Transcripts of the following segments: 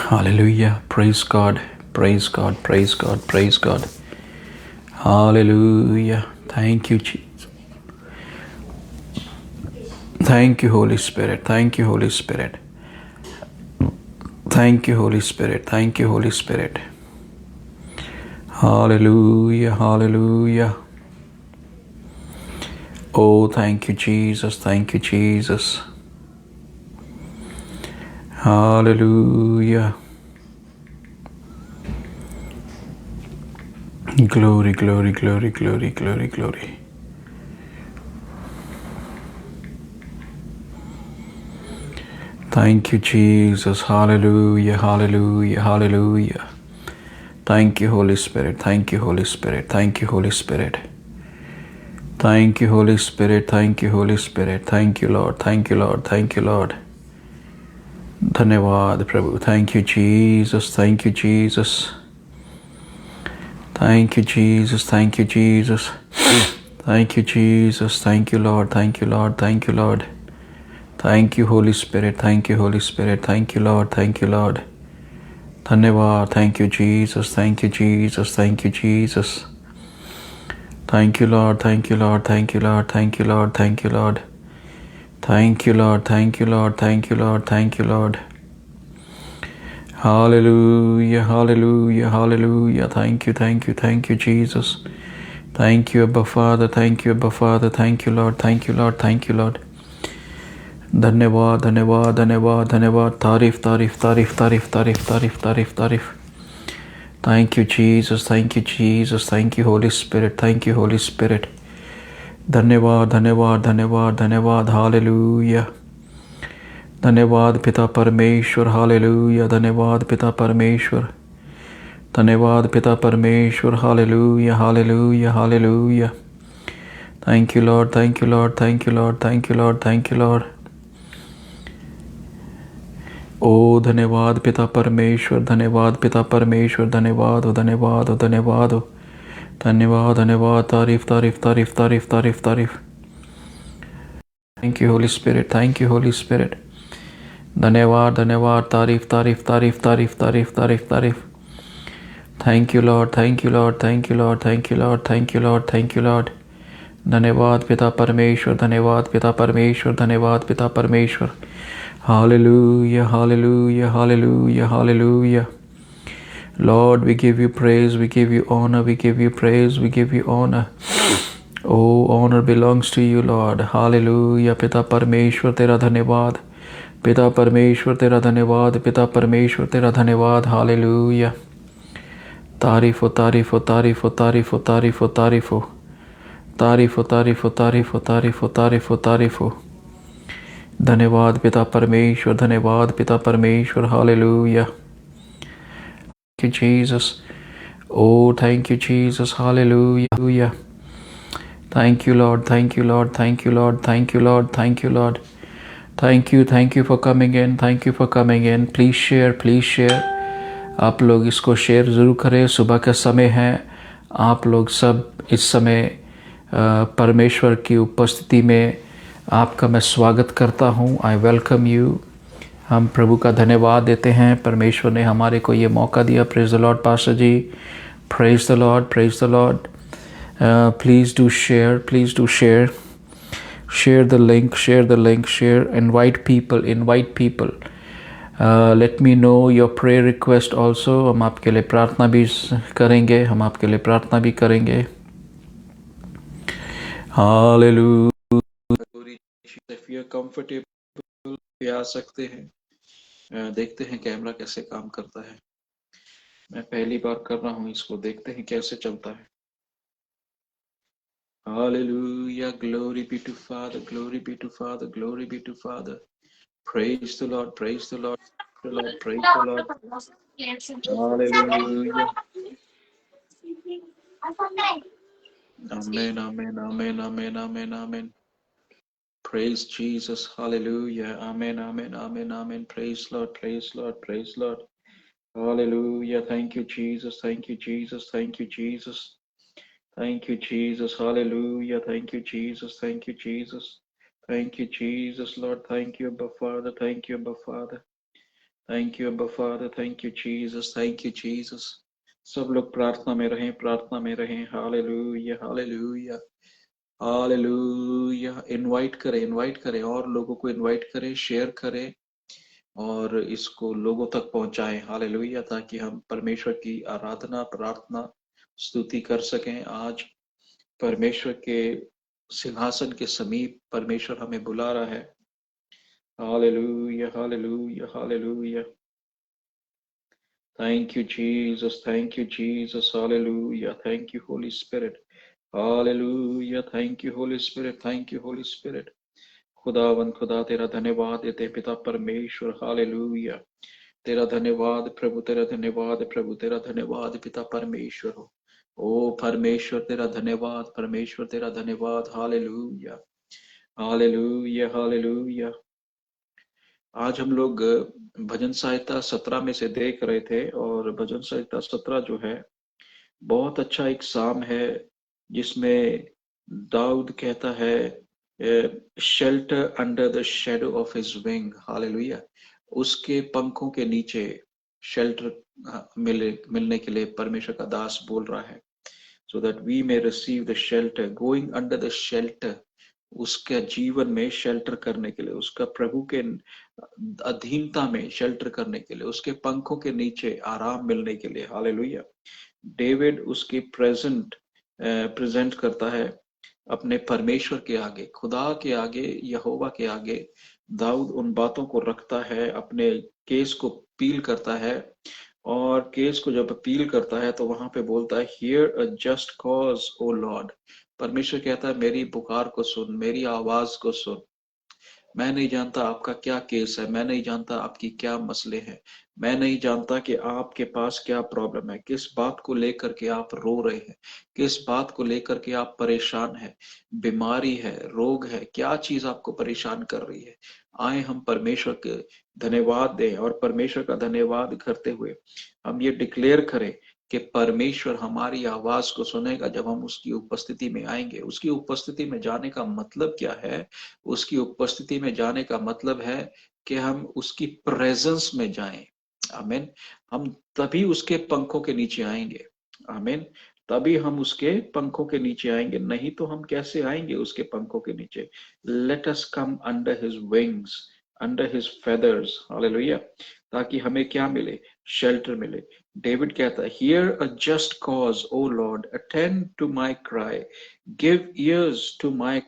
Hallelujah. Praise God. Praise God. Praise God. Praise God. Hallelujah. Thank you, Jesus. Thank you, Holy Spirit. Thank you, Holy Spirit. Thank you, Holy Spirit. Thank you, Holy Spirit. Hallelujah. Hallelujah. Oh, thank you, Jesus. Thank you, Jesus. Hallelujah. Glory, glory, glory, glory, glory, glory. Thank you, Jesus. Hallelujah. Hallelujah. Hallelujah. Thank you, Holy Spirit. Thank you, Holy Spirit. Thank you, Holy Spirit. Thank you, Holy Spirit. Thank you, Holy Spirit. Thank you, Lord. Thank you, Lord. Thank you, Lord. धन्यवाद प्रभु. Thank you, Jesus. Thank you, Jesus. Thank you, Jesus. Thank you, Jesus. Thank you, Jesus. Thank you, Lord. Thank you, Lord. Thank you, Lord. Thank you, Holy Spirit. Thank you, Holy Spirit. Thank you, Lord. Thank you, Lord. धन्यवाद. Thank you, Jesus. Thank you, Jesus. Thank you, Jesus. Thank you, Lord. Thank you, Lord. Thank you, Lord. Thank you, Lord. Thank you, Lord. Thank you, Lord. Thank you, Lord. Thank you, Lord. Thank you, Lord. Hallelujah. Hallelujah. Hallelujah. Thank you, thank you, thank you, Jesus. Thank you, Abba Father. Thank you, Abba Father. Thank you, Lord. Thank you, Lord. Thank you, Lord. धन्यवाद धन्यवाद धन्यवाद धन्यवाद तारीफ तारीफ तारीफ तारीफ तारीफ तारीफ तारीफ तारीफ Thank you, Jesus. Thank you, Jesus. Thank you, Holy Spirit. Thank you, Holy Spirit. धन्यवाद धन्यवाद धन्यवाद धन्यवाद हालेलुया. धन्यवाद पिता परमेश्वर. हालेलुया. धन्यवाद पिता परमेश्वर. धन्यवाद पिता परमेश्वर. Hallelujah. Hallelujah. Hallelujah. Thank you, Lord. Thank you, Lord. Thank you, Lord. Thank you, Lord. Thank you, Lord. ओ धन्यवाद पिता परमेश्वर. धन्यवाद पिता परमेश्वर. धन्यवाद हो धन्यवाद हो धन्यवाद हो धन्यवाद धन्यवाद तारीफ तारीफ तारीफ तारीफ तारीफ तारीफ. Thank you, Holy Spirit. Thank you, Holy Spirit. धन्यवाद धन्यवाद तारीफ तारीफ तारीफ तारीफ तारीफ तारीफ तारीफ. Thank you, Lord. Thank you, Lord. Thank you, Lord. Thank you, Lord. Thank you, Lord. Thank you, Lord. धन्यवाद पिता परमेश्वर. धन्यवाद पिता परमेश्वर. धन्यवाद पिता परमेश्वर. Hallelujah, hallelujah, hallelujah, hallelujah. Lord, we give you praise, we give you honor, we give you praise, we give you honor. Oh, honor belongs to you, Lord. Hallelujah. पिता परमेश्वर तेरा धन्यवाद. पिता परमेश्वर तेरा धन्यवाद. पिता परमेश्वर तेरा धन्यवाद. Hallelujah. तारीफ हो तारीफ हो तारीफ हो तारीफ हो तारीफ हो तारीफ हो तारीफ हो तारीफ हो तारीफ हो तारीफ हो तारीफ हो तारीफ हो. धन्यवाद पिता परमेश्वर. धन्यवाद पिता परमेश्वर. Hallelujah. Thank you, Jesus. Oh, thank you, Jesus. Hallelujah. Thank you, Lord. Thank you, Lord. Thank you, Lord. Thank you, Lord. Thank you, Lord. Thank you. Thank you for coming in. Thank you for coming in. Please share. Please share. आप लोग इसको share ज़रूर करें. सुबह का समय है. आप लोग सब इस समय परमेश्वर की उपस्थिति में आपका मैं स्वागत करता हूँ. I welcome you. हम प्रभु का धन्यवाद देते हैं. परमेश्वर ने हमारे को ये मौका दिया. Praise the Lord pastor ji. Praise the Lord. Praise the Lord. Please do share. Please do share. Share the link. Share the link. Share. Invite people. Invite people. Let me know your prayer request also. हम आपके लिए प्रार्थना भी करेंगे. हम आपके लिए प्रार्थना भी करेंगे. Hallelujah. If you are comfortable भी आ सकते हैं. देखते हैं कैमरा कैसे काम करता है. मैं पहली बार कर रहा हूँ इसको. देखते हैं कैसे चलता है. Hallelujah. Glory be to Father. Glory be to Father. Glory be to Father. Praise the Lord. Praise the Lord. The Lord. Praise the Lord. Hallelujah. Amen. Amen. Amen. Amen. Amen. Amen. Praise Jesus. Hallelujah. Amen. Amen. Amen. Amen. Praise Lord. Praise Lord. Praise Lord. Hallelujah. Thank you, Jesus. Thank you, Jesus. Thank you, Jesus. Thank you, Jesus. Hallelujah. Thank you, Jesus. Thank you, Jesus. Thank you, Jesus. Lord, thank you, Abba Father. Thank you, Abba Father. Thank you Abba father, thank you Jesus, thank you Jesus. सब लोग प्रार्थना में रहें, प्रार्थना में रहें। Hallelujah, hallelujah, hallelujah. Invite करें और लोगों को इनवाइट करें, शेयर करें और इसको लोगों तक पहुंचाएं। हालेलुया, ताकि हम परमेश्वर की आराधना, प्रार्थना, स्तुति कर सकें। आज परमेश्वर के सिंहासन के समीप परमेश्वर हमें बुला रहा है। Hallelujah, hallelujah, hallelujah. Thank you, Jesus. Thank you, Jesus. Hallelujah. Thank you, Holy Spirit. Hallelujah. Thank you, Holy Spirit. Thank you, Holy Spirit. खुदावन खुदा तेरा धन्यवाद देते पिता परमेश्वर। हालेलुया। तेरा धन्यवाद प्रभु, तेरा धन्यवाद प्रभु, तेरा धन्यवाद पिता परमेश्वर हो। ओ परमेश्वर तेरा धन्यवाद, परमेश्वर तेरा धन्यवाद। Hallelujah, hallelujah, hallelujah. आज हम लोग भजन संहिता 17 में से देख रहे थे और भजन संहिता 17 जो है बहुत अच्छा एक साम है, जिसमें दाऊद कहता है shelter under the shadow of his wing. Hallelujah. उसके पंखों के नीचे शेल्टर मिलने के लिए परमेश्वर का दास बोल रहा है। So that we may receive the shelter, going under the shelter, उसके जीवन में शेल्टर करने के लिए, उसका प्रभु के अधीनता में शेल्टर करने के लिए, उसके पंखों के नीचे आराम मिलने के लिए। हालेलुया। डेविड उसकी प्रेजेंट करता है अपने परमेश्वर के आगे, खुदा के आगे, यहोवा के आगे। दाऊद उन बातों को रखता है, अपने केस को अपील करता है और केस को जब अपील करता है तो वहां पे बोलता है hear a just cause O Lord. परमेश्वर कहता है मेरी पुकार को सुन, मेरी आवाज को सुन। मैं नहीं जानता आपका क्या केस है, मैं नहीं जानता आपकी क्या मसले हैं, मैं नहीं जानता कि आपके पास क्या प्रॉब्लम है, किस बात को लेकर के आप रो रहे हैं, किस बात को लेकर के आप परेशान हैं। बीमारी है, रोग है, क्या चीज आपको परेशान कर रही है। आए हम परमेश्वर के धन्यवाद दें और परमेश्वर का धन्यवाद करते हुए हम ये डिक्लेयर करें कि परमेश्वर हमारी आवाज को सुनेगा जब हम उसकी उपस्थिति में आएंगे। उसकी उपस्थिति में जाने का मतलब क्या है? उसकी उपस्थिति में जाने का मतलब है कि हम उसकी प्रेजेंस में जाएं। आमीन। हम तभी उसके पंखों के नीचे आएंगे। आमीन। तभी हम उसके पंखों के नीचे आएंगे, नहीं तो हम कैसे आएंगे उसके पंखों के नीचे? Let us come under his wings, under his feathers. Hallelujah. ताकि हमें क्या मिले? शेल्टर मिले। डेविड कहता है hear a just cause O Lord, attend to my cry, give ears to my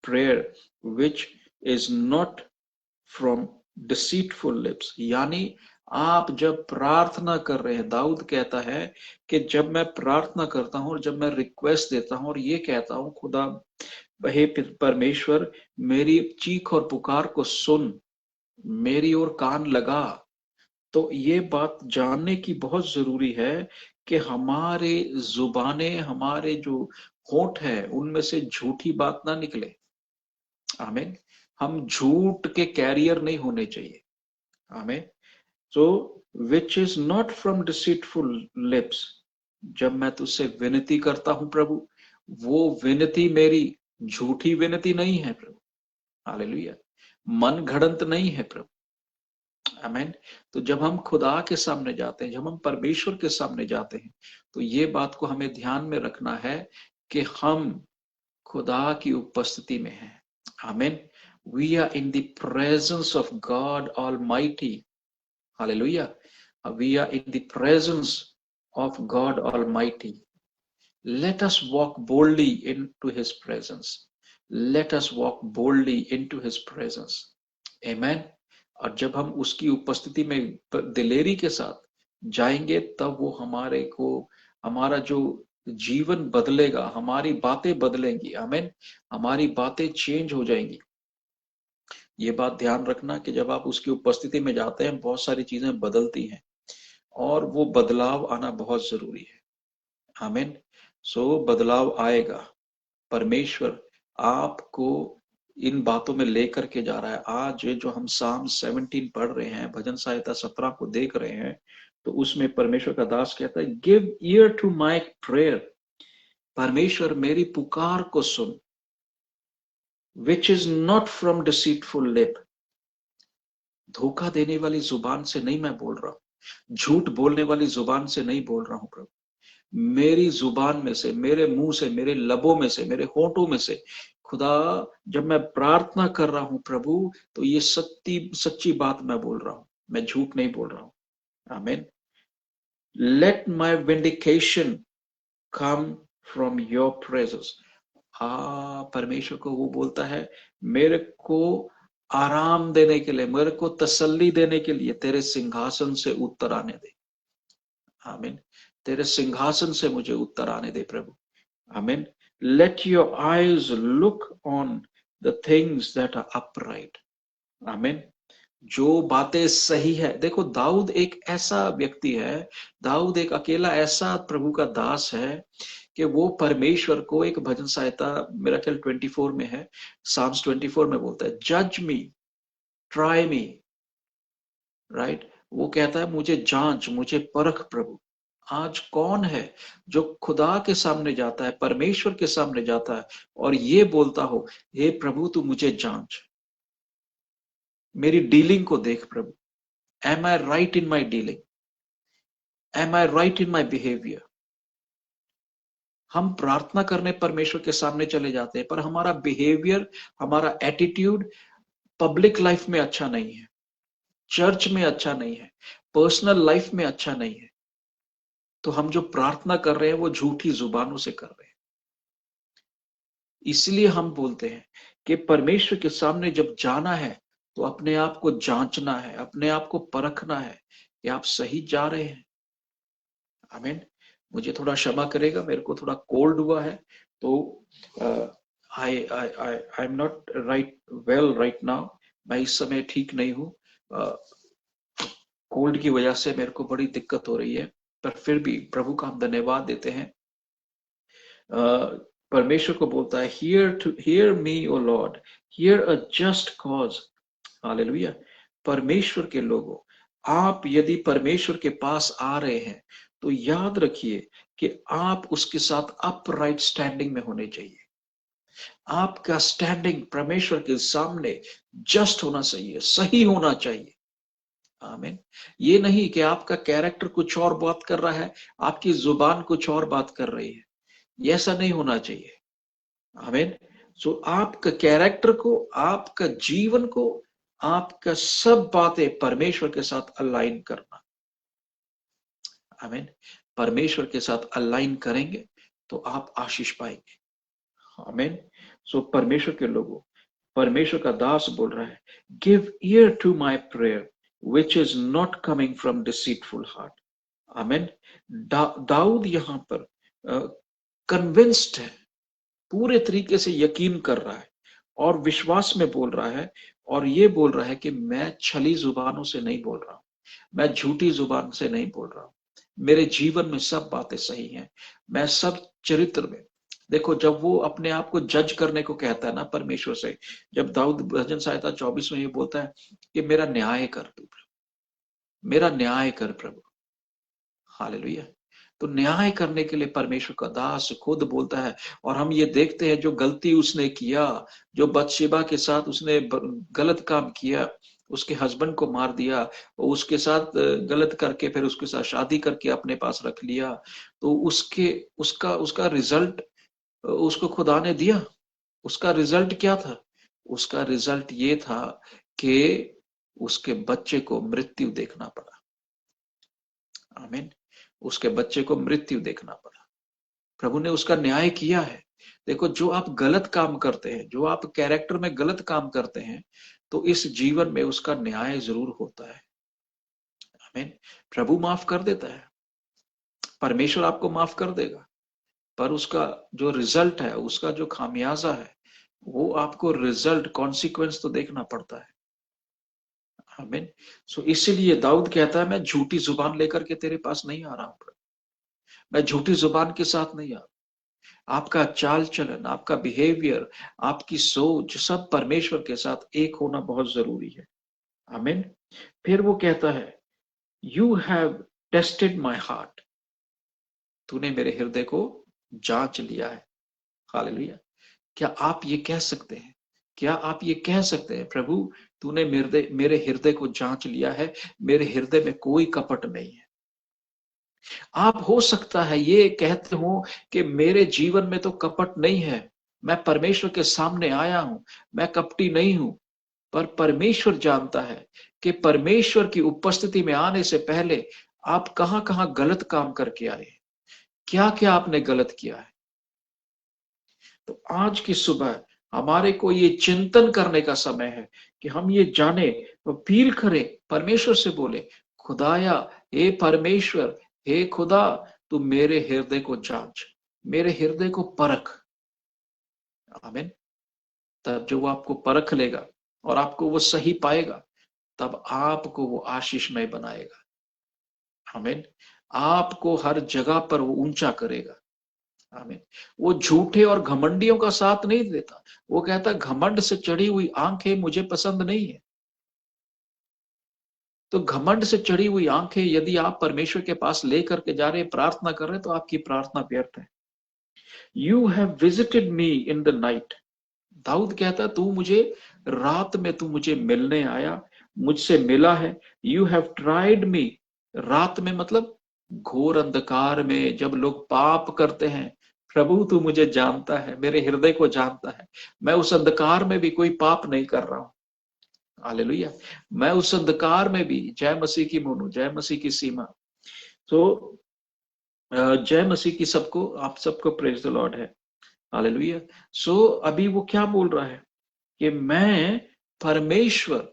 prayer which is not from deceitful lips। यानी आप जब प्रार्थना कर रहे हैं, दाऊद कहता है कि जब मैं प्रार्थना करता हूं और जब मैं रिक्वेस्ट देता हूं और ये कहता हूं खुदा हे परमेश्वर मेरी चीख और पुकार को सुन, मेरी ओर कान लगा, तो ये बात जानने की बहुत जरूरी है कि हमारे जुबाने, हमारे जो होंठ है उनमें से झूठी बात ना निकले। आमीन। हम झूठ के कैरियर नहीं होने चाहिए। Amen. So which is not from deceitful lips. जब मैं तुझसे विनती करता हूं प्रभु, वो विनती मेरी झूठी विनती नहीं है प्रभु। हालेलुया। मन घड़ंत नहीं है प्रभु। आमीन। तो जब हम खुदा के सामने जाते हैं, जब हम परमेश्वर के सामने जाते हैं, तो ये बात को हमें ध्यान में रखना है कि हम खुदा की उपस्थिति में हैं। आमीन। We are in the presence of God Almighty. Hallelujah. We are in the presence of God Almighty. Let us walk boldly into His presence. Let us walk boldly into His presence. Amen. और जब हम उसकी उपस्थिति में दिलेरी के साथ जाएंगे तब वो हमारे को, हमारा जो जीवन बदलेगा, हमारी बातें बदलेंगी। आमीन। हमारी बातें चेंज हो जाएंगी। ये बात ध्यान रखना कि जब आप उसकी उपस्थिति में जाते हैं बहुत सारी चीजें बदलती हैं और वो बदलाव आना बहुत जरूरी है। आमीन। सो बदलाव आएगा। परमेश्वर आपको इन बातों में लेकर के जा रहा है। आज जो हम साम 17 पढ़ रहे हैं, भजन संहिता 17 को देख रहे हैं, तो उसमें परमेश्वर का दास कहता है give ear to my prayer. परमेश्वर मेरी पुकार को सुन। Which is not from deceitful lip. धोखा देने वाली जुबान से नहीं मैं बोल रहा हूं, झूठ बोलने वाली जुबान से नहीं बोल रहा हूं प्रभु। मेरी जुबान में से, मेरे मुंह से, मेरे लबों में से, मेरे होठों में से खुदा, जब मैं प्रार्थना कर रहा हूं प्रभु, तो ये सच्ची बात मैं बोल रहा हूं, मैं झूठ नहीं बोल रहा हूं। आमीन। Let my vindication come from your presence. परमेश्वर को वो बोलता है, मेरे को आराम देने के लिए, मेरे को तसल्ली देने के लिए तेरे सिंहासन से उत्तर आने दे। आमीन। तेरे सिंहासन से मुझे उत्तर आने दे प्रभु। Amen. Let your eyes look on the things that are upright. Amen. जो बातें सही है। देखो, दाऊद एक ऐसा व्यक्ति है, दाऊद एक अकेला ऐसा प्रभु का दास है कि वो परमेश्वर को, एक भजन संहिता मेरा ख्याल 24 में है, साम्स 24 में बोलता है, जज मी, ट्राई मी, राइट। वो कहता है, मुझे जांच, मुझे परख प्रभु। आज कौन है जो खुदा के सामने जाता है, परमेश्वर के सामने जाता है और ये बोलता हो, हे प्रभु तू मुझे जांच, मेरी डीलिंग को देख प्रभु। Am I right in my dealing? Am I right in my behaviour? हम प्रार्थना करने परमेश्वर के सामने चले जाते हैं, पर हमारा बिहेवियर, हमारा एटीट्यूड पब्लिक लाइफ में अच्छा नहीं है, चर्च में अच्छा नहीं है, पर्सनल लाइफ में अच्छा नहीं है। तो हम जो प्रार्थना कर रहे हैं वो झूठी जुबानों से कर रहे हैं। इसलिए हम बोलते हैं कि परमेश्वर के सामने जब जाना है तो अपने आप को जांचना है, अपने आप को परखना है कि आप सही जा रहे हैं। आमीन। मुझे थोड़ा क्षमा करेगा, मेरे को थोड़ा कोल्ड हुआ है, तो I am not right well right now. मैं इस समय ठीक नहीं हूँ, कोल्ड की वजह से मेरे को बड़ी दिक्कत हो रही है, पर फिर भी प्रभु का हम धन्यवाद देते हैं। परमेश्वर को बोलता है, hear me O Lord, hear a just cause. Hallelujah. परमेश्वर के लोगों, आप यदि परमेश्वर के पास आ रहे हैं तो याद रखिए कि आप उसके साथ अपराइट स्टैंडिंग में होने चाहिए। आपका स्टैंडिंग परमेश्वर के सामने जस्ट होना चाहिए, सही होना चाहिए। आमीन। ये नहीं कि आपका कैरेक्टर कुछ और बात कर रहा है, आपकी जुबान कुछ और बात कर रही है, ये ऐसा नहीं होना चाहिए। आमीन। सो आपका कैरेक्टर को, आपका जीवन को, आपका सब बातें परमेश्वर के साथ अलाइन करना। आमीन। परमेश्वर के साथ अलाइन करेंगे तो आप आशीष पाएंगे। आमीन। सो परमेश्वर के लोगों, परमेश्वर का दास बोल रहा है, give ear to my prayer which is not coming from deceitful heart. Amen. Daud यहां पर कन्विंस्ड है, पूरे तरीके से यकीन कर रहा है और विश्वास में बोल रहा है, और ये बोल रहा है कि मैं छली जुबानों से नहीं बोल रहा हूं, मैं झूठी जुबान से नहीं बोल रहा हूं, मेरे जीवन में सब बातें सही हैं, मैं सब चरित्र में। देखो, जब वो अपने आप को जज करने को कहता है ना परमेश्वर से, जब दाऊद भजन संहिता 24 में ये बोलता है कि मेरा न्याय कर तू प्रभु, मेरा न्याय कर प्रभु। हालेलुया। तो न्याय करने के लिए परमेश्वर का दास खुद बोलता है। और हम ये देखते हैं, जो गलती उसने किया, जो बत्शेबा के साथ उसने गलत काम किया, उसके हस्बैंड को मार दिया, उसके साथ गलत करके फिर उसके साथ शादी करके अपने पास रख लिया, तो उसका उसका रिजल्ट उसको खुदा ने दिया। उसका रिजल्ट क्या था? उसका रिजल्ट ये था कि उसके बच्चे को मृत्यु देखना पड़ा। आमीन। उसके बच्चे को मृत्यु देखना पड़ा। प्रभु ने उसका न्याय किया है। देखो, जो आप गलत काम करते हैं, जो आप कैरेक्टर में गलत काम करते हैं, तो इस जीवन में उसका न्याय जरूर होता है। आमीन। प्रभु माफ कर देता है, परमेश्वर आपको माफ कर देगा, पर उसका जो रिजल्ट है, उसका जो खामियाजा है, वो आपको रिजल्ट, कॉन्सिक्वेंस तो देखना पड़ता है। आमीन। सो इसीलिए दाऊद कहता है, मैं झूठी जुबान लेकर के तेरे पास नहीं आ रहा हूं, मैं झूठी जुबान के साथ नहीं आ रहा। आपका चाल चलन, आपका बिहेवियर, आपकी सोच, सब परमेश्वर के साथ एक होना बहुत जरूरी है। आमीन। फिर वो कहता है, you have tested my heart. तूने मेरे हृदय को जांच लिया है। हालेलुया। क्या आप ये कह सकते हैं? क्या आप ये कह सकते हैं, प्रभु तूने मेरे हृदय को जांच लिया है, मेरे हृदय में कोई कपट नहीं है। आप हो सकता है ये कहते हो कि मेरे जीवन में तो कपट नहीं है, मैं परमेश्वर के सामने आया हूं, मैं कपटी नहीं हूं। पर परमेश्वर जानता है कि परमेश्वर की उपस्थिति में आने से पहले आप कहां कहां गलत काम करके आए, क्या क्या आपने गलत किया है। तो आज की सुबह हमारे को ये चिंतन करने का समय है कि हम ये जाने, अपील करें, परमेश्वर से बोले, खुदाया, हे परमेश्वर, हे खुदा, तू मेरे हृदय को जांच, मेरे हृदय को परख। आमीन। तब जो वो आपको परख लेगा और आपको वो सही पाएगा, तब आपको वो आशीषमय बनाएगा। आमीन। आपको हर जगह पर वो ऊंचा करेगा। आमीन। वो झूठे और घमंडियों का साथ नहीं देता। वो कहता घमंड से चढ़ी हुई आंखें मुझे पसंद नहीं है। तो घमंड से चढ़ी हुई आंखें यदि आप परमेश्वर के पास लेकर के जा रहे, प्रार्थना कर रहे, तो आपकी प्रार्थना व्यर्थ है। You have visited me in the night. Daud कहता तू मुझे रात में, तू मुझे मिलने आया, मुझसे मिला है। यू हैव ट्राइड मी। रात में मतलब घोर अंधकार में जब लोग पाप करते हैं, प्रभु तू मुझे जानता है, मेरे हृदय को जानता है। मैं उस अंधकार में भी कोई पाप नहीं कर रहा हूं। हालेलुया। मैं उस अंधकार में भी, जय मसीह की मोनू, जय मसीह की सीमा। तो जय मसीह की सबको, आप सबको प्रेज द लॉर्ड है। हालेलुया। सो अभी वो क्या बोल रहा है कि मैं परमेश्वर,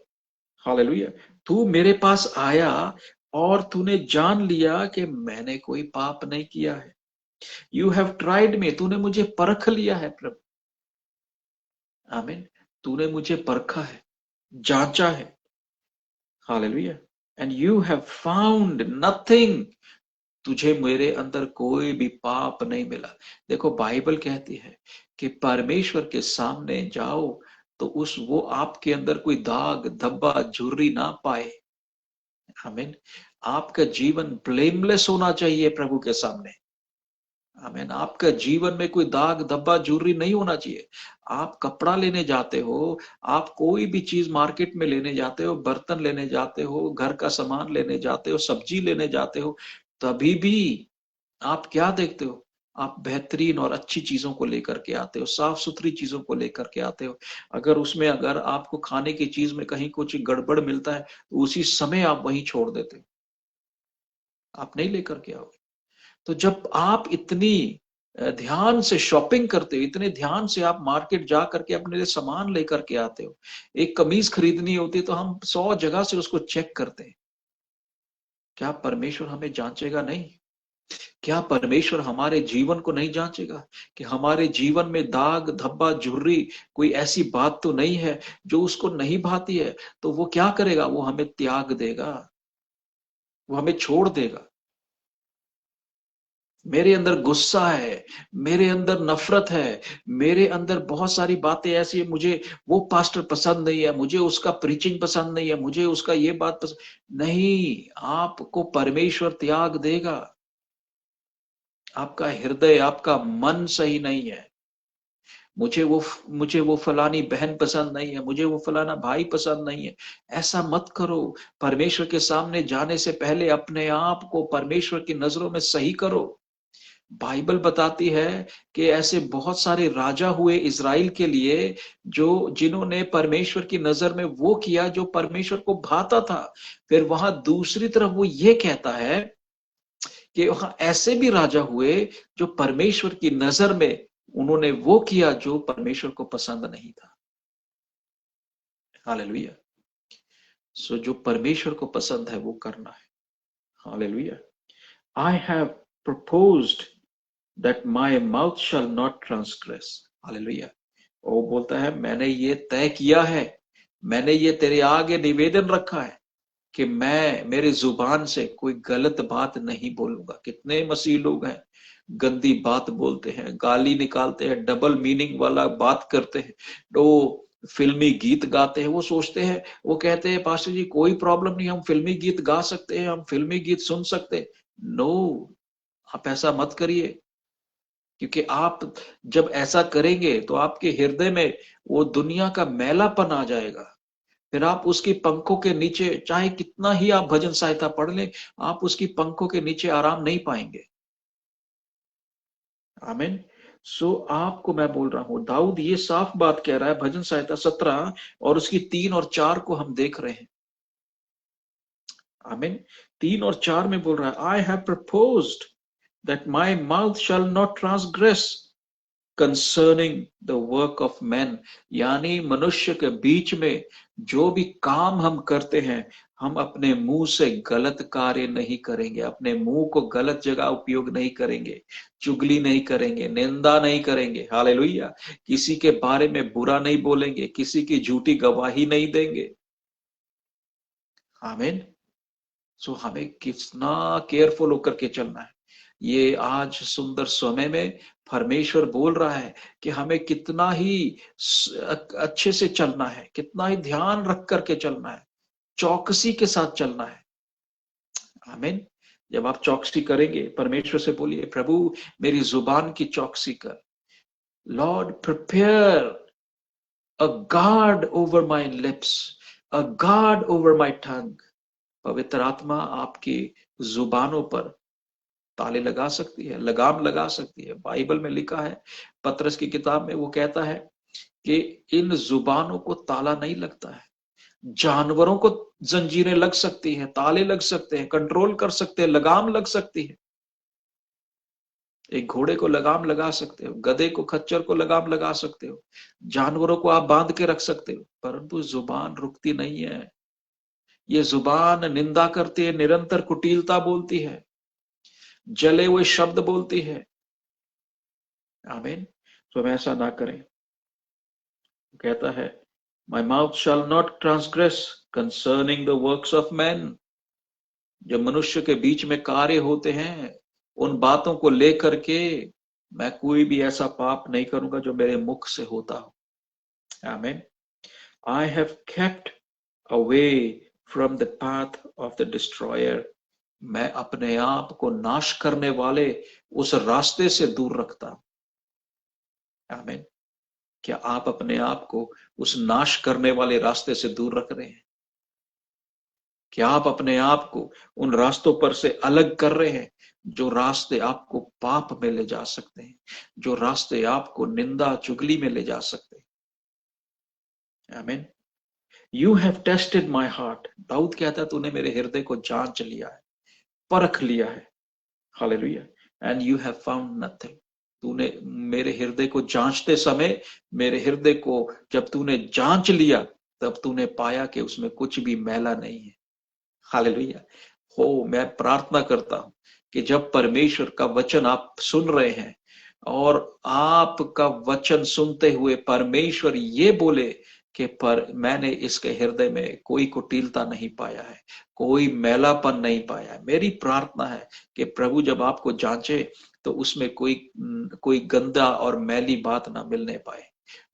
हालेलुया, तू मेरे पास आया और तूने जान लिया कि मैंने कोई पाप नहीं किया है। यू हैव ट्राइड मी, तूने मुझे परख लिया है प्रभु। आमीन। तूने मुझे परखा है, जांचा है। Hallelujah. And you have found nothing, तुझे मेरे अंदर कोई भी पाप नहीं मिला। देखो बाइबल कहती है कि परमेश्वर के सामने जाओ तो उस वो आपके अंदर कोई दाग धब्बा झुर्री ना पाए। आमीन। आपका जीवन ब्लेमलेस होना चाहिए प्रभु के सामने। आमीन। आपका जीवन में कोई दाग धब्बा झुर्री नहीं होना चाहिए। आप कपड़ा लेने जाते हो, आप कोई भी चीज मार्केट में लेने जाते हो, बर्तन लेने जाते हो, घर का सामान लेने जाते हो, सब्जी लेने जाते हो, तभी भी आप क्या देखते हो, आप बेहतरीन और अच्छी चीजों को लेकर के आते हो, साफ सुथरी चीजों को लेकर के आते हो। अगर आपको खाने की चीज में कहीं कुछ गड़बड़ मिलता है तो उसी समय आप वहीं छोड़ देते हो, आप नहीं लेकर के आओगे। तो जब आप इतनी ध्यान से शॉपिंग करते हो, इतने ध्यान से आप मार्केट जा करके अपने लिए सामान लेकर के आते हो, एक कमीज खरीदनी होती है तो हम 100 जगह से उसको चेक करते हैं। क्या परमेश्वर हमें जांचेगा नहीं? क्या परमेश्वर हमारे जीवन को नहीं जांचेगा कि हमारे जीवन में दाग धब्बा झुर्री कोई ऐसी बात तो नहीं है जो उसको नहीं भाती है? तो वो क्या करेगा? वो हमें त्याग देगा, वो हमें छोड़ देगा। मेरे अंदर गुस्सा है, मेरे अंदर नफरत है, मेरे अंदर बहुत सारी बातें ऐसी है, मुझे वो पास्टर पसंद नहीं है, मुझे उसका प्रीचिंग पसंद नहीं है, मुझे उसका ये बात पसंद नहीं। आपको परमेश्वर त्याग देगा। आपका हृदय, आपका मन सही नहीं है। मुझे वो फलानी बहन पसंद नहीं है, मुझे वो फलाना भाई पसंद नहीं है। ऐसा मत करो। परमेश्वर के सामने जाने से पहले अपने आप को परमेश्वर की नजरों में सही करो। बाइबल बताती है कि ऐसे बहुत सारे राजा हुए इज़राइल के लिए जो जिन्होंने परमेश्वर की नजर में वो किया जो परमेश्वर को भाता था। फिर वहां दूसरी तरफ वो ये कहता है कि वहां ऐसे भी राजा हुए जो परमेश्वर की नजर में उन्होंने वो किया जो परमेश्वर को पसंद नहीं था। हालेलुया। सो जो परमेश्वर को पसंद है वो करना है। Hallelujah. I have proposed that my mouth shall not transgress. Hallelujah. वो बोलता है मैंने ये तय किया है, मैंने ये तेरे आगे निवेदन रखा है कि मैं मेरे जुबान से कोई गलत बात नहीं बोलूंगा। कितने मसीह लोग हैं गंदी बात बोलते हैं, गाली निकालते हैं, डबल मीनिंग वाला बात करते हैं, तो फिल्मी गीत गाते हैं। वो सोचते हैं, वो कहते हैं पास्टर जी कोई प्रॉब्लम नहीं, हम फिल्मी गीत गा सकते हैं, हम फिल्मी गीत सुन सकते हैं। नो, आप ऐसा मत करिए। क्योंकि आप जब ऐसा करेंगे तो आपके हृदय में वो दुनिया का मैलापन आ जाएगा, फिर आप उसकी पंखों के नीचे चाहे कितना ही आप भजन सहायता पढ़ लें, आप उसकी पंखों के नीचे आराम नहीं पाएंगे। आमीन। सो आपको मैं बोल रहा हूं, दाऊद ये साफ बात कह रहा है, भजन सहायता 17 और उसकी 3 और 4 को हम देख रहे हैं। आमीन। 3 और 4 में बोल रहा है, I have proposed that my mouth shall not transgress concerning the work of man. यानी मनुष्य के बीच में जो भी काम हम करते हैं, हम अपने मुंह से गलत कार्य नहीं करेंगे, अपने मुंह को गलत जगह उपयोग नहीं करेंगे, चुगली नहीं करेंगे, निंदा नहीं करेंगे। हालेलुया। किसी के बारे में बुरा नहीं बोलेंगे, किसी की झूठी गवाही नहीं देंगे। आमीन। सो हमें कितना केयरफुल होकर के चलना है। ये आज सुंदर समय में परमेश्वर बोल रहा है कि हमें कितना ही अच्छे से चलना है, कितना ही ध्यान रख करके चलना है, चौकसी के साथ चलना है। आमीन। जब आप चौकसी करेंगे, परमेश्वर से बोलिए, प्रभु मेरी जुबान की चौकसी कर। Lord prepare a guard over my lips, a guard over my टंग। पवित्र आत्मा आपकी जुबानों पर ताले लगा सकती है, लगाम लगा सकती है। बाइबल में लिखा है, पतरस की किताब में वो कहता है कि इन जुबानों को ताला नहीं लगता है। जानवरों को जंजीरें लग सकती हैं, ताले लग सकते हैं, कंट्रोल कर सकते हैं, लगाम लग सकती है। एक घोड़े को लगाम लगा सकते हो, गधे को, खच्चर को लगाम लगा सकते हो, जानवरों को आप बांध के रख सकते हो, परंतु जुबान रुकती नहीं है। ये जुबान निंदा करती है, निरंतर कुटिलता बोलती है, जले हुए शब्द बोलती है। आमीन। तो हम ऐसा ना करें। कहता है, my mouth shall not transgress concerning the works of man. जो मनुष्य के बीच में कार्य होते हैं, उन बातों को लेकर के मैं कोई भी ऐसा पाप नहीं करूंगा जो मेरे मुख से होता हो। आमीन। आई have kept away from the path of the destroyer. मैं अपने आप को नाश करने वाले उस रास्ते से दूर रखता हूं। आमीन। क्या आप अपने आप को उस नाश करने वाले रास्ते से दूर रख रहे हैं? क्या आप अपने आप को उन रास्तों पर से अलग कर रहे हैं जो रास्ते आपको पाप में ले जा सकते हैं, जो रास्ते आपको निंदा चुगली में ले जा सकते हैं? Amen. You have tested my heart. Daud कहता है, तूने मेरे हृदय को जांच लिया है, परख लिया है। Hallelujah. And you have found nothing. तूने मेरे हृदय को जांचते समय, मेरे हृदय को जब तूने जांच लिया, तब तूने पाया कि उसमें कुछ भी मैला नहीं है। हालेलुया। हो, मैं प्रार्थना करता हूं कि जब परमेश्वर का वचन आप सुन रहे हैं और आपका वचन सुनते हुए परमेश्वर ये बोले कि पर मैंने इसके हृदय में कोई कुटिलता नहीं पाया है, कोई मैलापन नहीं पाया है। मेरी प्रार्थना है कि प्रभु जब आपको जांचे तो उसमें कोई गंदा और मैली बात ना मिलने पाए,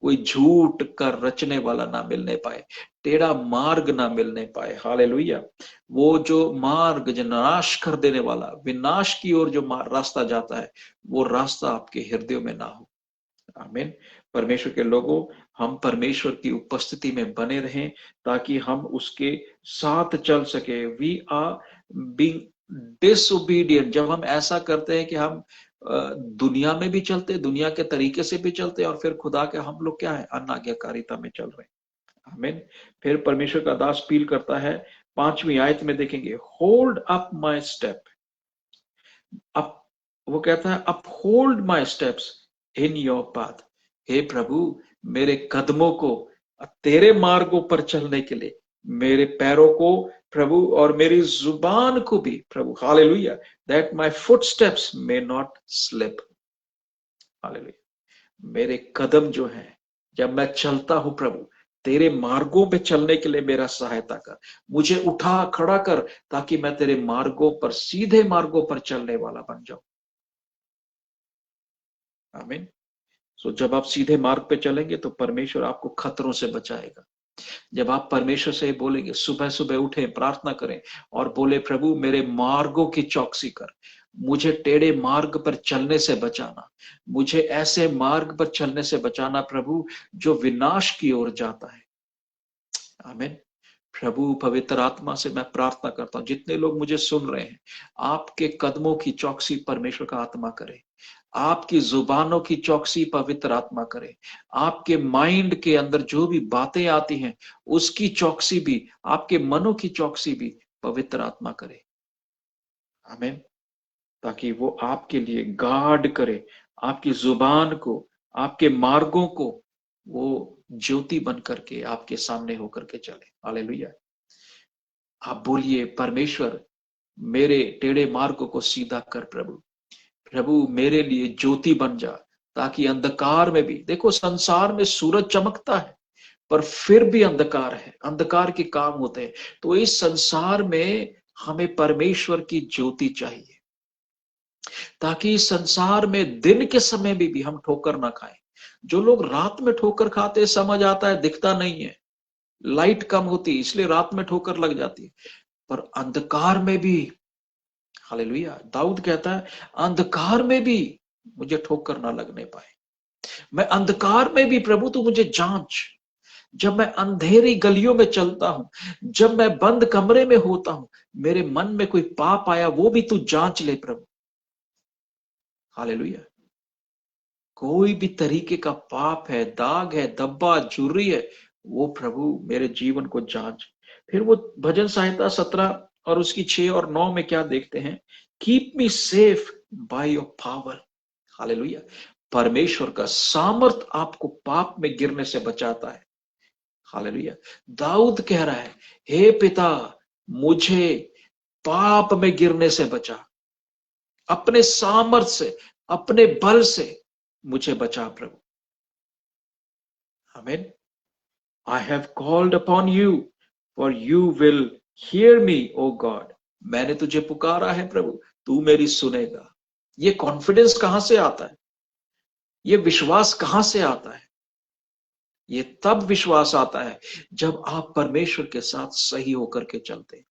कोई झूठ का रचने वाला ना मिलने पाए, टेढ़ा मार्ग ना मिलने पाए। हालेलुया। वो जो मार्ग जो नाश कर देने वाला, विनाश की ओर जो रास्ता जाता है, वो रास्ता आपके हृदयों में ना हो। आमीन। परमेश्वर के लोगों, हम परमेश्वर की उपस्थिति में बने रहें ताकि हम उसके साथ चल सके। We are being disobedient. जब हम ऐसा करते हैं कि हम दुनिया में भी चलते, दुनिया के तरीके से भी चलते, और फिर खुदा के हम लोग क्या है, अनाज्ञाकारिता में चल रहे हैं। आमीन। फिर परमेश्वर का दास अपील करता है, 5वीं आयत में देखेंगे, होल्ड अप माई स्टेप। अब वो कहता है, uphold my steps in your path. हे प्रभु, मेरे कदमों को तेरे मार्गों पर चलने के लिए, मेरे पैरों को प्रभु और मेरी जुबान को भी प्रभु, hallelujah, that my footsteps may not slip. Hallelujah. मेरे कदम जो हैं, जब मैं चलता हूं प्रभु, तेरे मार्गों पे चलने के लिए मेरा सहायता कर, मुझे उठा खड़ा कर, ताकि मैं तेरे मार्गों पर, सीधे मार्गों पर चलने वाला बन जाऊं। आमीन। सो जब आप सीधे मार्ग पे चलेंगे तो परमेश्वर आपको खतरों से बचाएगा। जब आप परमेश्वर से बोलेंगे, सुबह सुबह उठे, प्रार्थना करें और बोले, प्रभु मेरे मार्गों की चौकसी कर, मुझे टेढ़े मार्ग पर चलने से बचाना, मुझे ऐसे मार्ग पर चलने से बचाना प्रभु जो विनाश की ओर जाता है। आमीन। प्रभु पवित्र आत्मा से मैं प्रार्थना करता हूं, जितने लोग मुझे सुन रहे हैं, आपके कदमों की चौकसी परमेश्वर का आत्मा करे, आपकी जुबानों की चौकसी पवित्र आत्मा करे, आपके माइंड के अंदर जो भी बातें आती हैं उसकी चौकसी भी, आपके मनों की चौकसी भी पवित्र आत्मा करे। आमीन। ताकि वो आपके लिए गार्ड करे, आपकी जुबान को, आपके मार्गों को, वो ज्योति बन करके आपके सामने होकर के चले। हालेलुया। आप बोलिए, परमेश्वर मेरे टेढ़े मार्गों को सीधा कर प्रभु। प्रभु मेरे लिए ज्योति बन जा, ताकि अंधकार में भी, देखो संसार में सूरज चमकता है पर फिर भी अंधकार है, अंधकार के काम होते हैं। तो इस संसार में हमें परमेश्वर की ज्योति चाहिए, ताकि इस संसार में दिन के समय में भी हम ठोकर ना खाएं। जो लोग रात में ठोकर खाते, समझ आता है दिखता नहीं है, लाइट कम होती इसलिए रात में ठोकर लग जाती है, पर अंधकार में भी, हालेलुया, दाऊद कहता है अंधकार में भी मुझे ठोकर ना लगने पाए। मैं अंधकार में भी प्रभु तू मुझे जांच। जब मैं अंधेरी गलियों में चलता हूं, जब मैं बंद कमरे में होता हूं, मेरे मन में कोई पाप आया वो भी तू जांच ले प्रभु। हालेलुया। कोई भी तरीके का पाप है, दाग है, धब्बा, झुर्री है, वो प्रभु मेरे जीवन को जांच। फिर वो भजन संहिता 17 और उसकी 6 और 9 में क्या देखते हैं? Keep me safe by your power. Hallelujah. परमेश्वर का सामर्थ आपको पाप में गिरने से बचाता है। हालेलुया। दाऊद कह रहा है, हे पिता मुझे पाप में गिरने से बचा, अपने सामर्थ से, अपने बल से मुझे बचा प्रभु। आमीन। I have called upon you, for you will hear me, O God. मैंने तुझे पुकारा है प्रभु, तू मेरी सुनेगा। ये कॉन्फिडेंस कहां से आता है? ये विश्वास कहां से आता है? ये तब विश्वास आता है जब आप परमेश्वर के साथ सही होकर के चलते हैं,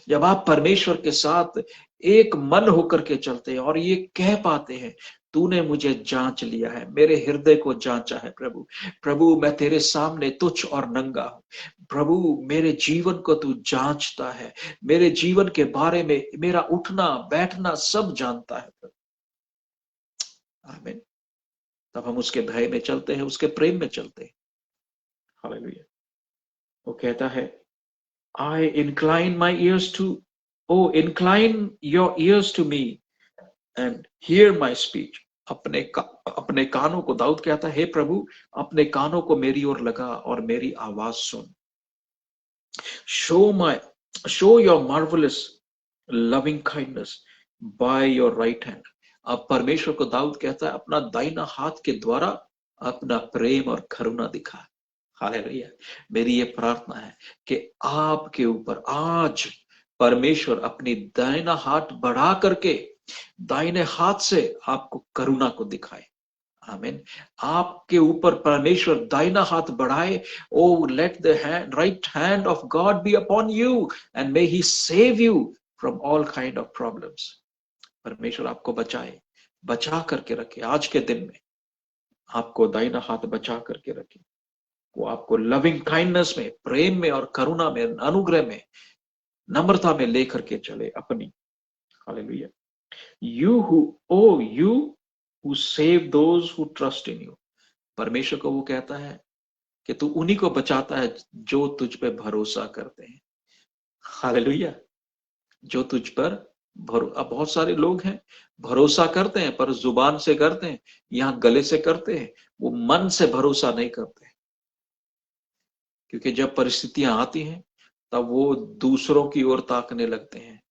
जब आप परमेश्वर के साथ एक मन होकर के चलते हैं और ये कह पाते हैं, तूने मुझे जांच लिया है, मेरे हृदय को जांचा है प्रभु। प्रभु मैं तेरे सामने तुच्छ और नंगा हूं। प्रभु मेरे जीवन को तू जांचता है, मेरे जीवन के बारे में, मेरा उठना बैठना सब जानता है प्रभु। आमीन। तब हम उसके भय में चलते हैं, उसके प्रेम में चलते हैं। हालेलुया। वो कहता है, I incline my ears to, oh incline your ears to me and hear my speech. अपने कानों को, दाऊद कहता है, हे प्रभु अपने कानों को मेरी ओर लगा और मेरी आवाज सुन। show your marvelous loving kindness by your right hand. अब परमेश्वर को दाऊद कहता है, अपना दाहिना हाथ के द्वारा अपना प्रेम और करुणा दिखा। हालेलुया। मेरी ये प्रार्थना है कि आपके ऊपर आज परमेश्वर अपनी दाहिना हाथ बढ़ा करके दाहिने हाथ से आपको करुणा को दिखाए। आमीन। आपके ऊपर परमेश्वर दाहिना हाथ बढ़ाए। O let the right hand of God be upon you and may he save you from all kind of problems. परमेश्वर आपको बचाए, बचा करके रखे। आज के दिन में आपको दाहिना हाथ बचा करके रखे। वो आपको लविंग काइंडनेस में, प्रेम में और करुणा में, अनुग्रह में, नम्रता में लेकर के चले अपनी। Hallelujah. you who save those who trust in you. परमेश्वर को वो कहता है कि तू उन्हीं को बचाता है जो तुझ पे भरोसा करते हैं। हालेलुया। जो तुझ पर अब बहुत सारे लोग हैं, भरोसा करते हैं पर जुबान से करते हैं, यहां गले से करते हैं, वो मन से भरोसा नहीं करते। क्योंकि जब परिस्थितियां आती हैं तब वो दूसरों की ओर ताकने लगते हैं।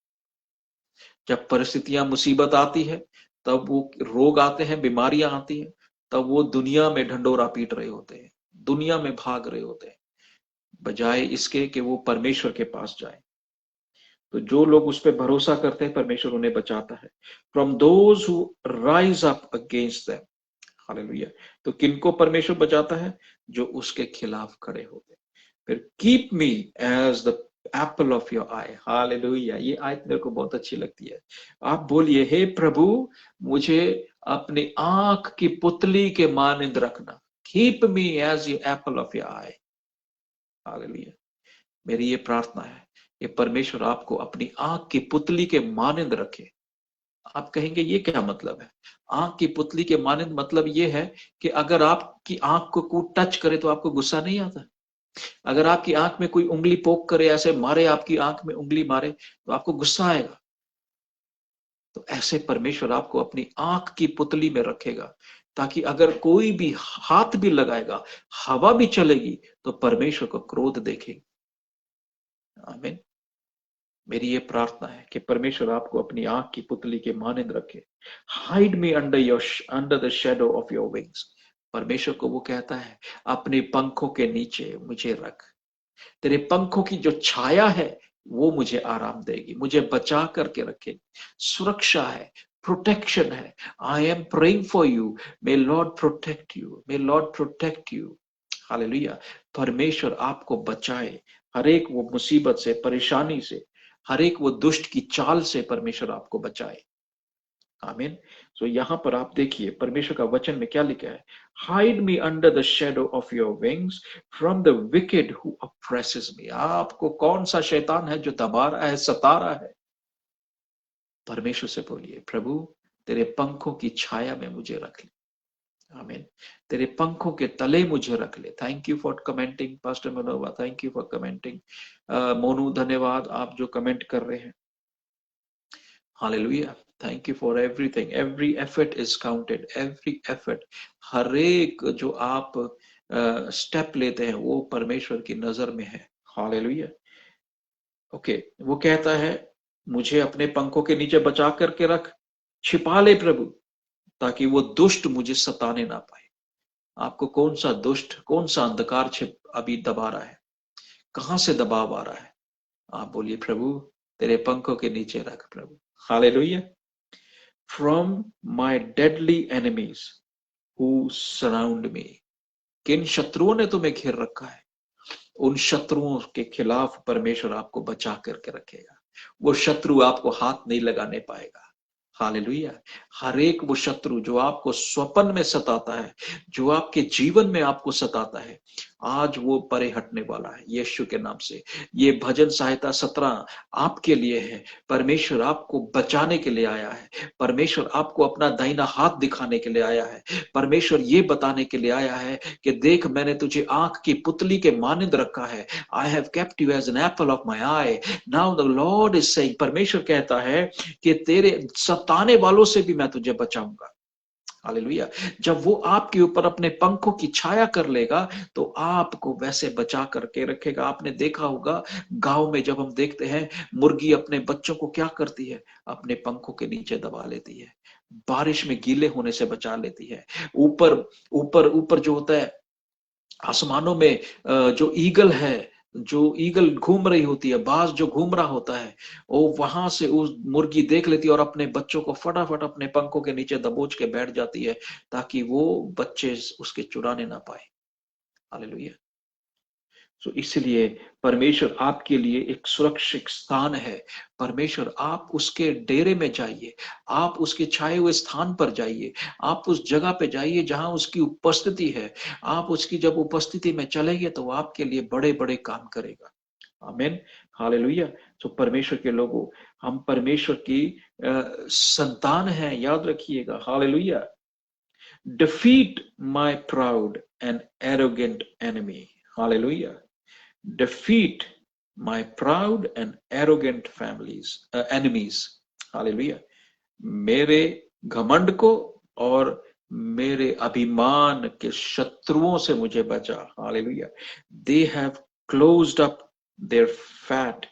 जब परिस्थितियां, मुसीबत आती है, तब वो रोग आते हैं, बीमारियां आती हैं, तब वो दुनिया में ढंडोरा पीट रहे होते हैं, दुनिया में भाग रहे होते हैं, बजाय इसके कि वो परमेश्वर के पास जाए। तो जो लोग उस पर भरोसा करते हैं, परमेश्वर उन्हें बचाता है। From those who rise up against them. Hallelujah. तो किनको परमेश्वर बचाता है? जो उसके खिलाफ खड़े होते हैं। फिर keep me as the apple of your eye. Hallelujah. ये आयत मेरे को बहुत अच्छी लगती है। आप बोलिए, हे प्रभु मुझे अपनी आंख की पुतली के मानिंद रखना। Keep me as your apple of your eye. Hallelujah. मेरी ये प्रार्थना है कि परमेश्वर आपको अपनी आंख की पुतली के मानिंद रखे। आप कहेंगे ये क्या मतलब है? आंख की पुतली के मानिंद मतलब ये है कि अगर आपकी आंख को कोई टच करे तो आपको गुस्सा नहीं आता। अगर आपकी आंख में कोई उंगली पोक करे, ऐसे मारे, आपकी आंख में उंगली मारे, तो आपको गुस्सा आएगा। तो ऐसे परमेश्वर आपको अपनी आंख की पुतली में रखेगा, ताकि अगर कोई भी हाथ भी लगाएगा, हवा भी चलेगी, तो परमेश्वर को क्रोध देखेगी। आमीन। मेरी ये प्रार्थना है कि परमेश्वर आपको अपनी आंख की पुतली के मानिंद रखे। Hide me under the shadow of your wings. परमेश्वर को वो कहता है, अपने पंखों के नीचे मुझे रख। तेरे पंखों की जो छाया है वो मुझे आराम देगी, मुझे बचा करके रखेगी। सुरक्षा है, प्रोटेक्शन है। I am praying for you, my lord protect you, my lord protect you. Hallelujah. परमेश्वर आपको बचाए हर एक वो मुसीबत से, परेशानी से, हर एक वो दुष्ट की चाल से परमेश्वर आपको बचाए। आमीन। सो यहां पर आप देखिए परमेश्वर का वचन में क्या लिखा है, hide me under the shadow of your wings from the wicked who oppresses me. आपको कौन सा शैतान है जो दबा रहा है, सता रहा है? परमेश्वर से बोलिए, प्रभु तेरे पंखों की छाया में मुझे रख ले। आमीन। तेरे पंखों के तले मुझे रख ले। Thank you for commenting pastor Manova, thank you for commenting. Monu धन्यवाद, आप जो कमेंट कर रहे हैं। Hallelujah. Thank you for everything, every effort is counted, every effort. हर एक जो आप स्टेप लेते हैं वो परमेश्वर की नजर में है। हालेलुया। ओके, वो कहता है मुझे अपने पंखों के नीचे बचा करके रख, छिपा ले प्रभु, ताकि वो दुष्ट मुझे सताने ना पाए। आपको कौन सा दुष्ट, कौन सा अंधकार छिप अभी दबा रहा है? कहां से दबाव आ रहा है? आप बोलिए, प्रभु तेरे पंखों के नीचे रख प्रभु। Hallelujah. From my deadly enemies who surround me. किन शत्रुओं ने तुम्हें घेर रखा है, उन शत्रुओं के खिलाफ परमेश्वर आपको बचा करके रखेगा। वो शत्रु आपको हाथ नहीं लगाने पाएगा। हालेलुया। हर एक वो शत्रु जो आपको स्वप्न में सताता है, जो आपके जीवन में आपको सताता है, आज वो परे हटने वाला है यीशु के नाम से। ये भजन सहायता 17 आपके लिए है। परमेश्वर आपको बचाने के लिए आया है। परमेश्वर आपको अपना दाहिना हाथ दिखाने के लिए आया है। परमेश्वर ये बताने के लिए आया है कि देख, मैंने तुझे आंख की पुतली के मानिंद रखा है। I have kept you as an apple of my eye. Now the Lord is saying, परमेश्वर कहता है कि तेरे सताने वालों से भी मैं तुझे बचाऊंगा। हालेलुया। जब वो आपके ऊपर अपने पंखों की छाया कर लेगा तो आपको वैसे बचा करके रखेगा। आपने देखा होगा गांव में जब हम देखते हैं मुर्गी अपने बच्चों को क्या करती है, अपने पंखों के नीचे दबा लेती है, बारिश में गीले होने से बचा लेती है। ऊपर ऊपर ऊपर जो होता है आसमानों में, जो ईगल है, जो ईगल घूम रही होती है, बाज जो घूम रहा होता है, वो वहां से उस मुर्गी देख लेती है और अपने बच्चों को फटाफट अपने पंखों के नीचे दबोच के बैठ जाती है, ताकि वो बच्चे उसके चुराने ना पाए। हालेलुया। तो इसलिए परमेश्वर आपके लिए एक सुरक्षित स्थान है। परमेश्वर, आप उसके डेरे में जाइए, आप उसके छाए हुए स्थान पर जाइए, आप उस जगह पे जाइए जहां उसकी उपस्थिति है। आप उसकी जब उपस्थिति में चलेंगे तो वो आपके लिए बड़े बड़े काम करेगा। आमीन। हालेलुया। तो परमेश्वर के लोगों, हम परमेश्वर की संतान हैं, याद रखिएगा। Hallelujah. Defeat my proud and arrogant enemy. Hallelujah. defeat my proud and arrogant enemies. Hallelujah. मेरे घमंड को और मेरे अभिमान के शत्रुओं से मुझे बचा। Hallelujah. They have closed up their fat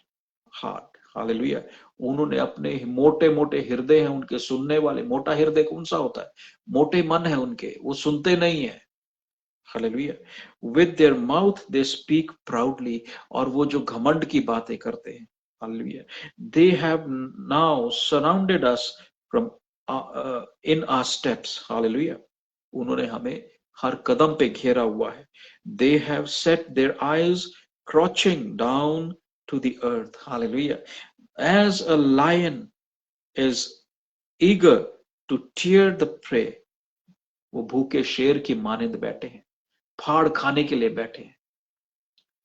heart. Hallelujah. उन्होंने अपने मोटे मोटे हृदय हैं उनके सुनने वाले। मोटा हृदय कौन सा होता है? मोटे मन है उनके, वो सुनते नहीं है। Hallelujah. With their mouth they speak proudly, और वो जो घमंड की बातें करते हैं। Hallelujah. They have now surrounded us from in our steps. Hallelujah. उन्होंने हमें हर कदम पे घेरा हुआ है। They have set their eyes crouching down to the earth. Hallelujah. As a lion is eager to tear the prey, वो भूखे शेर की मानिंद बैठे हैं, फाड़ खाने के लिए बैठे हैं।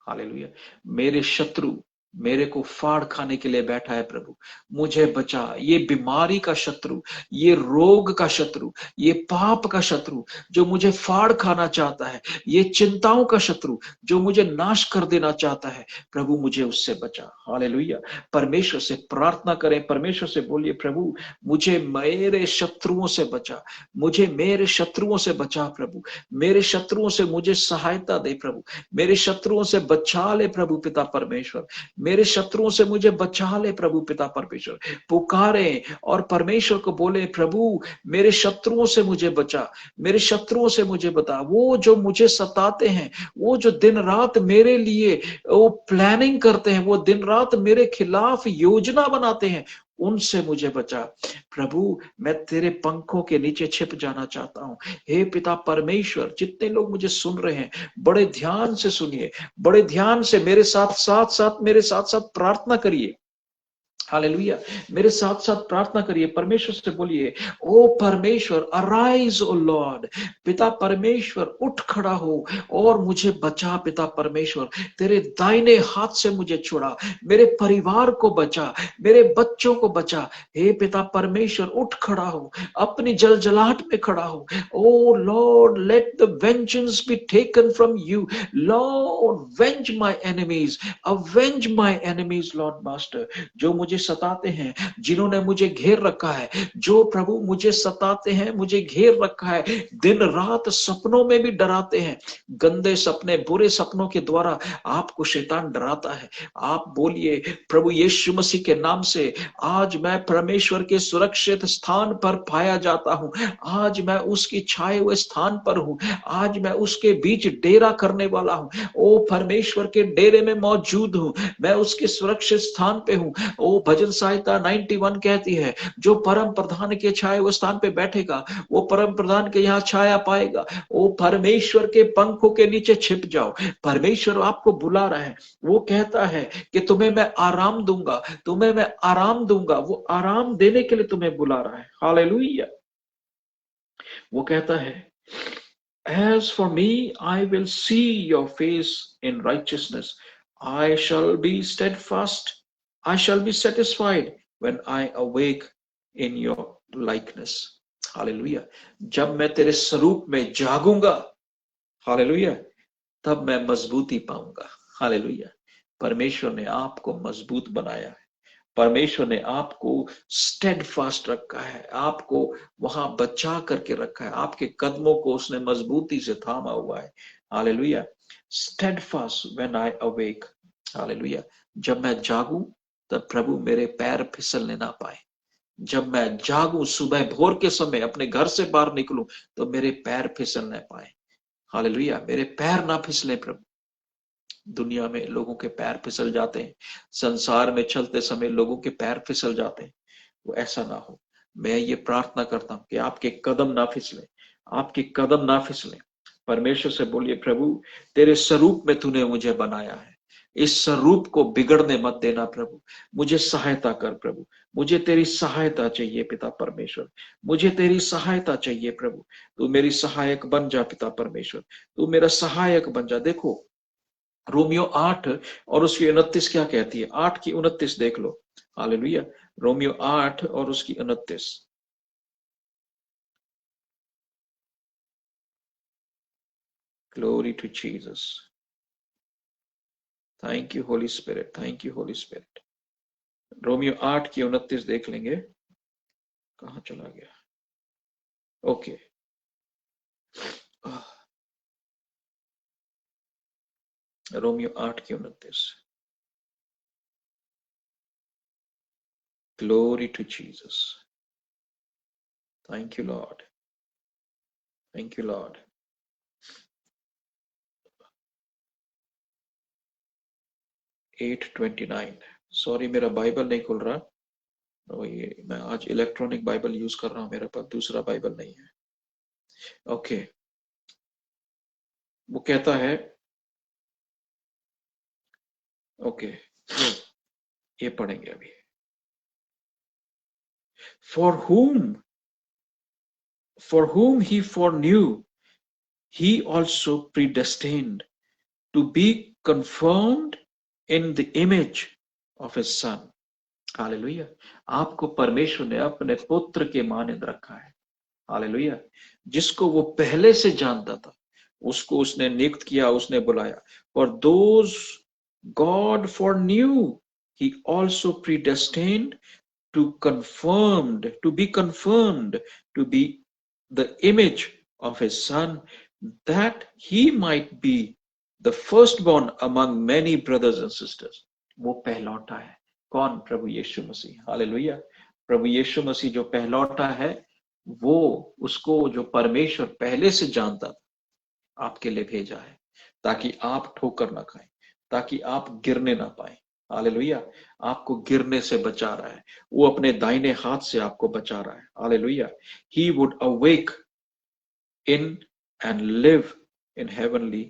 हालेलुया। मेरे शत्रु मेरे को फाड़ खाने के लिए बैठा है प्रभु, मुझे बचा। ये बीमारी का शत्रु, ये रोग का शत्रु, ये पाप का शत्रु जो मुझे फाड़ खाना चाहता है, ये चिंताओं का शत्रु जो मुझे नाश कर देना चाहता है, प्रभु मुझे उससे बचा। हालेलुया। परमेश्वर से प्रार्थना करें, परमेश्वर से बोलिए, प्रभु मुझे मेरे शत्रुओं से बचा, मुझे मेरे शत्रुओं से बचा प्रभु, मेरे शत्रुओं से मुझे सहायता दे प्रभु, मेरे शत्रुओं से बचा ले प्रभु पिता परमेश्वर, मेरे शत्रुओं से मुझे बचा ले प्रभु पिता परमेश्वर। पुकारे और परमेश्वर को बोले, प्रभु मेरे शत्रुओं से मुझे बचा, मेरे शत्रुओं से मुझे बता। वो जो मुझे सताते हैं, वो जो दिन रात मेरे लिए वो प्लानिंग करते हैं, वो दिन रात मेरे खिलाफ योजना बनाते हैं, उनसे मुझे बचा। प्रभु मैं तेरे पंखों के नीचे छिप जाना चाहता हूं। हे पिता परमेश्वर, जितने लोग मुझे सुन रहे हैं, बड़े ध्यान से सुनिए, बड़े ध्यान से मेरे साथ साथ प्रार्थना करिए। हालेलुया। मेरे साथ साथ प्रार्थना करिए, परमेश्वर से बोलिए, ओ परमेश्वर अराइज ओ लॉर्ड, पिता परमेश्वर उठ खड़ा हो और मुझे बचा। पिता परमेश्वर तेरे दाहिने हाथ से मुझे छुड़ा, मेरे परिवार को बचा, मेरे बच्चों को बचा। हे पिता परमेश्वर उठ खड़ा हो, अपनी जलजलाहट में खड़ा हो। O Lord let the vengeance be taken from you, Lord venge my enemies, avenge my enemies Lord master. जो मुझे सताते हैं, जिन्होंने मुझे घेर रखा है, जो प्रभु मुझे सताते हैं, मुझे घेर रखा है, दिन रात सपनों में भी डराते हैं, गंदे सपने, बुरे सपनों के द्वारा आपको शैतान डराता है। आप बोलिए, प्रभु यीशु मसीह के नाम से आज मैं परमेश्वर के सुरक्षित स्थान पर पाया जाता हूं, आज मैं उसकी छाए हुए स्थान पर हूं, आज मैं उसके बीच डेरा करने वाला हूं। ओ परमेश्वर के डेरे में मौजूद हूं, मैं उसके सुरक्षित स्थान पे हूं। ओ भजन संहिता 91 कहती है, जो परम प्रधान के छाए हुए स्थान पे बैठेगा, वो परम प्रधान के यहाँ छाया पाएगा। ओ परमेश्वर के पंखों के नीचे छिप जाओ। परमेश्वर आपको बुला रहा है, वो कहता है कि तुम्हें मैं आराम दूंगा, तुम्हें मैं आराम दूंगा। वो आराम देने के लिए तुम्हें बुला रहा है। हालेलुया। वो कहता है, As for me, I will see your face in righteousness. I shall be steadfast. I shall be satisfied when I awake in your likeness. Hallelujah. जब मैं तेरे स्वरूप में जागूंगा, हालेलुया, तब मैं मजबूती पाऊंगा। हालेलुया। परमेश्वर ने आपको मजबूत बनाया है, परमेश्वर ने आपको स्टेडफास्ट रखा है, आपको वहां बचा करके रखा है, आपके कदमों को उसने मजबूती से थामा हुआ है। Hallelujah. Steadfast when I awake. Hallelujah. जब मैं जागूं तब प्रभु मेरे पैर फिसलने ना पाए। जब मैं जागूं, सुबह भोर के समय अपने घर से बाहर निकलूं तो मेरे पैर फिसल न पाए। हालेलुया। मेरे पैर ना फिसले प्रभु। दुनिया में लोगों के पैर फिसल जाते हैं, संसार में चलते समय लोगों के पैर फिसल जाते हैं, वो ऐसा ना हो। मैं ये प्रार्थना करता हूं कि आपके कदम ना फिसले, आपके कदम ना फिसले। परमेश्वर से बोलिए, प्रभु तेरे स्वरूप में तूने मुझे बनाया है, इस स्वरूप को बिगड़ने मत देना प्रभु। मुझे सहायता कर प्रभु, मुझे तेरी सहायता चाहिए पिता परमेश्वर, मुझे तेरी सहायता चाहिए प्रभु। तू मेरी सहायक बन जा पिता परमेश्वर, तू मेरा सहायक बन जा। देखो रोमियो 8 और उसकी 29 क्या कहती है, 8 की 29 देख लो। हालेलुया। रोमियो 8 और उसकी 29। Glory to Jesus. Thank you Holy Spirit, thank you Holy Spirit. रोमियो 8 की 29 देख लेंगे। कहां चला गया? ओके। रोमियो 8 की 29। Glory to Jesus. Thank you Lord, thank you Lord. 8:29। Sorry मेरा बाइबल नहीं खुल रहा, और ये मैं आज इलेक्ट्रॉनिक बाइबल यूज कर रहा हूं, मेरे पास दूसरा बाइबल नहीं है। ओके। वो कहता है, ओके ये पढ़ेंगे अभी। For whom he foreknew, he also predestined to be confirmed in the image of his son. Hallelujah. आपको परमेश्वर ने अपने पुत्र के मानद रखा है। हालेलुया। जिसको वो पहले से जानता था उसको उसने नियुक्त किया, उसने बुलाया। For those God foreknew, he also predestined to be confirmed to be the image of his son, that he might be the firstborn among many brothers and sisters. वो पहलौठा है। कौन? प्रभु यीशु मसीह। हालेलुया। प्रभु यीशु मसीह जो पहलौठा है, वो उसको जो परमेश्वर पहले से जानता था आपके लिए भेजा है, ताकि आप ठोकर ना खाएं, ताकि आप गिरने ना पाए। हालेलुया। आपको गिरने से बचा रहा है, वो अपने दाहिने हाथ से आपको बचा रहा है। Hallelujah. He would awake in and live in heavenly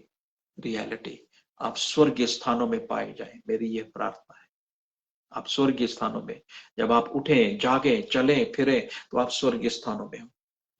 reality. आप स्वर्गीय स्थानों में पाए जाएं, मेरी यह प्रार्थना है। आप स्वर्गीय स्थानों में, जब आप उठें, जागें, चलें, फिरें, तो आप स्वर्गीय स्थानों में हो।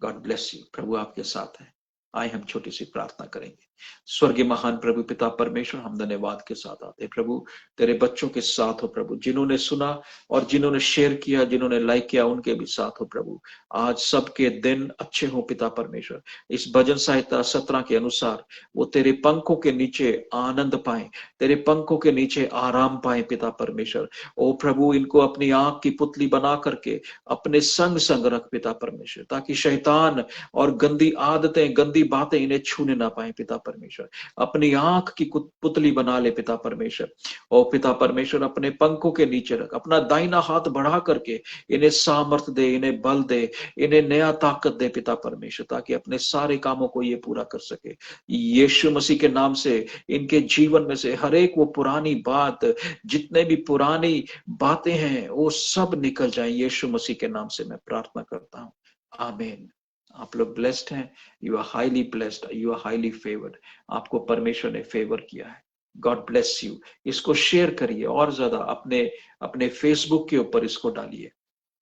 God bless you. प्रभु आपके साथ है। आए हम छोटी सी प्रार्थना करेंगे। स्वर्गीय महान प्रभु पिता परमेश्वर, हम धन्यवाद के साथ आते हैं प्रभु, तेरे बच्चों के साथ हो प्रभु, जिन्होंने सुना और जिन्होंने शेयर किया, जिन्होंने लाइक किया, उनके भी साथ हो प्रभु। आज सबके दिन अच्छे हो पिता परमेश्वर। इस भजन संहिता 17 के अनुसार वो तेरे पंखों के नीचे आनंद पाए, तेरे पंखों के नीचे आराम पाए पिता परमेश्वर। ओ प्रभु, इनको अपनी आंख की पुतली बना करके अपने संग संग रख पिता परमेश्वर, ताकि शैतान और गंदी आदतें, गंदी बातें इन्हें छूने ना पाए पिता परमेश्वर। अपनी आंख की पुतली बना ले पिता परमेश्वर। ओ पिता परमेश्वर, अपने पंखों के नीचे रख, अपना दाहिना हाथ बढ़ा करके इन्हें सामर्थ दे, इन्हें बल दे, इन्हें नया ताकत दे पिता परमेश्वर, ताकि अपने सारे कामों को ये पूरा कर सके। यीशु मसीह के नाम से इनके जीवन में से हर एक वो पुरानी बात, जितने भी पुरानी बातें हैं, वो सब निकल जाए। यीशु मसीह के नाम से मैं प्रार्थना करता हूँ, आमीन। आप लोग ब्लेस्ड हैं, you are highly blessed, you are highly favoured. आपको परमेश्वर ने फेवर किया है। God bless you. इसको शेयर करिए और ज्यादा, अपने अपने फेसबुक के ऊपर इसको डालिए,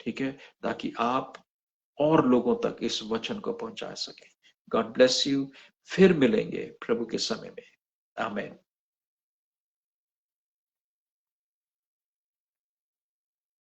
ठीक है, ताकि आप और लोगों तक इस वचन को पहुंचा सके। God bless you. फिर मिलेंगे प्रभु के समय में। आमीन।